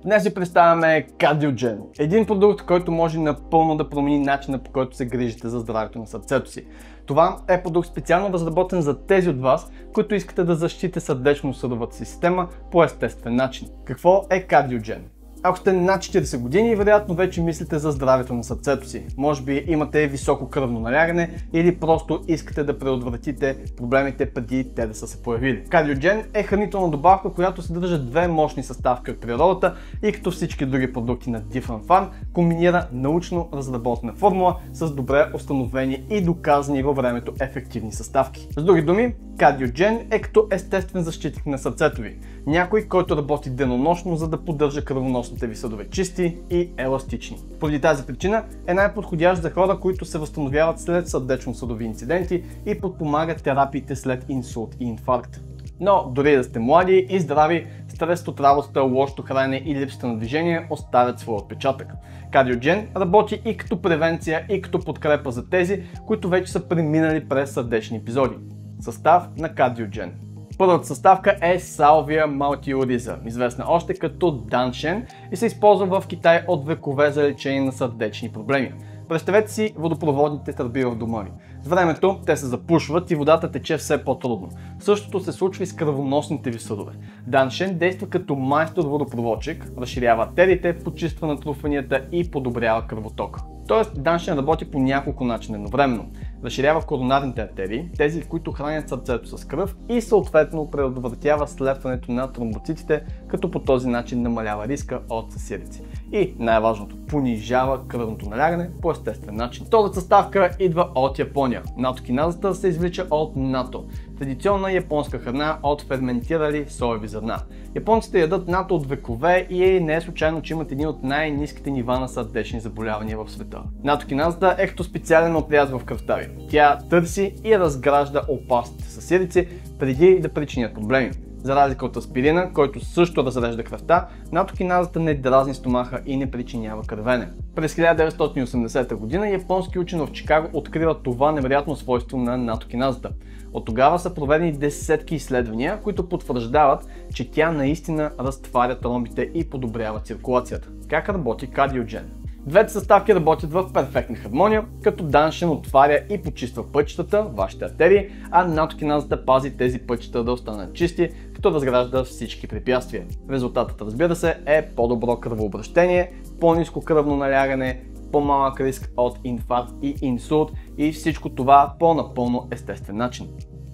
Днес ви представяме CardioGen. Един продукт, който може напълно да промени начина, по който се грижите за здравето на сърцето си. Това е продукт специално разработен за тези от вас, които искате да защитите сърдечно-съдовата си система по естествен начин. Какво е CardioGen? Ако сте над 40 години, вероятно вече мислите за здравето на сърцето си. Може би имате високо кръвно налягане или просто искате да предотвратите проблемите преди те да са се появили. CardioGen е хранителна добавка, която съдържа две мощни съставки от природата и като всички други продукти на Different Farm, комбинира научно разработена формула с добре установени и доказани във времето ефективни съставки. С други думи, CardioGen е като естествен защитник на сърцето ви. Някой, който работи денонощно, за да поддържа кръвоносните ви съдове чисти и еластични. Поради тази причина е най-подходящ за хора, които се възстановяват след сърдечно-съдови инциденти и подпомагат терапиите след инсулт и инфаркт. Но дори да сте млади и здрави, стресът от работата, лошото хранене и липсата на движение оставят своя отпечатък. CardioGen работи и като превенция, и като подкрепа за тези, които вече са преминали през сърдечни епизоди. Състав на CardioGen. Първата съставка е Salvia multiorhiza, известна още като Даншен и се използва в Китай от векове за лечение на сърдечни проблеми. Представете си водопроводните тръби в дома ви. С времето те се запушват и водата тече все по-трудно. Същото се случва и с кръвоносните ви съдове. Даншен действа като майстор водопроводчик, разширява артериите, почиства натрупванията и подобрява кръвотока. Тоест, Даншен работи по няколко начина едновременно. Разширява коронарните артерии, тези, които хранят сърцето с кръв и съответно предотвратява слепването на тромбоцитите, като по този начин намалява риска от съсирици. И най-важното, понижава кръвното налягане по естествен начин. Втората съставка идва от Япония. Натокиназата се извлича от нато, традиционна японска храна от ферментирали соеви зърна. Японците ядат нато от векове и не е случайно, че имат едни от най-ниските нива на сърдечни заболявания в света. Натокиназата е като специален отряд в кръвта ви. Тя търси и разгражда опасните съсирици преди да причинят проблеми. За разлика от аспирина, който също разрежда кръвта, натокиназата не дразни стомаха и не причинява кървене. През 1980 година японски учени в Чикаго откриват това невероятно свойство на натокиназата. От тогава са проведени десетки изследвания, които потвърждават, че тя наистина разтваря тромбите и подобрява циркулацията. Как работи CardioGen? Двете съставки работят в перфектна хармония, като Даншен отваря и почиства пътчетата, вашите артерии, а натокиназата пази тези пътчета да останат чисти, като разгражда всички препятствия. Резултатът, разбира се, е по-добро кръвообращение, по-ниско кръвно налягане, по-малък риск от инфаркт и инсулт и всичко това по напълно естествен начин.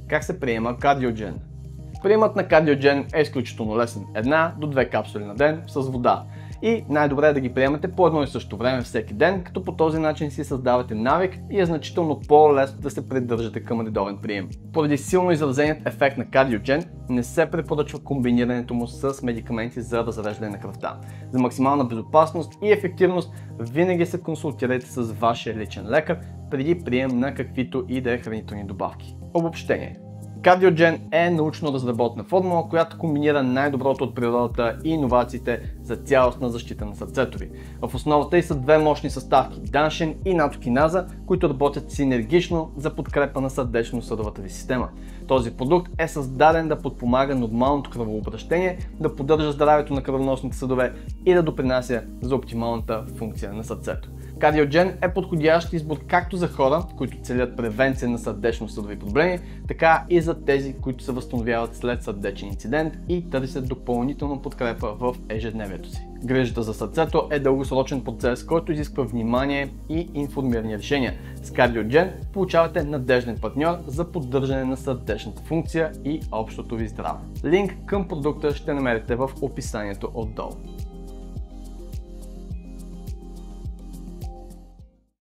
Как се приема CardioGen? Приемът на CardioGen е изключително лесен. 1 до 2 капсули на ден с вода. И най-добре е да ги приемате по едно и също време всеки ден, като по този начин си създавате навик и е значително по-лесно да се придържате към редовен прием. Поради силно изразеният ефект на CardioGen не се препоръчва комбинирането му с медикаменти за разреждане на кръвта. За максимална безопасност и ефективност винаги се консултирайте с вашия личен лекар преди прием на каквито и да е хранителни добавки. Обобщение. CardioGen е научно разработена формула, която комбинира най-доброто от природата и иновациите за цялостна защита на сърцето ви. В основата й са две мощни съставки – Даншен и натокиназа, които работят синергично за подкрепа на сърдечно-съдовата ви система. Този продукт е създаден да подпомага нормалното кръвообращение, да поддържа здравето на кръвоносните съдове и да допринася за оптималната функция на сърцето. CardioGen е подходящ избор както за хора, които целят превенция на сърдечно-съдови проблеми, така и за тези, които се възстановяват след сърдечен инцидент и търсят допълнителна подкрепа в ежедневието си. Грижата за сърцето е дългосрочен процес, който изисква внимание и информирани решения. С CardioGen получавате надежден партньор за поддържане на сърдечната функция и общото ви здраве. Линк към продукта ще намерите в описанието отдолу.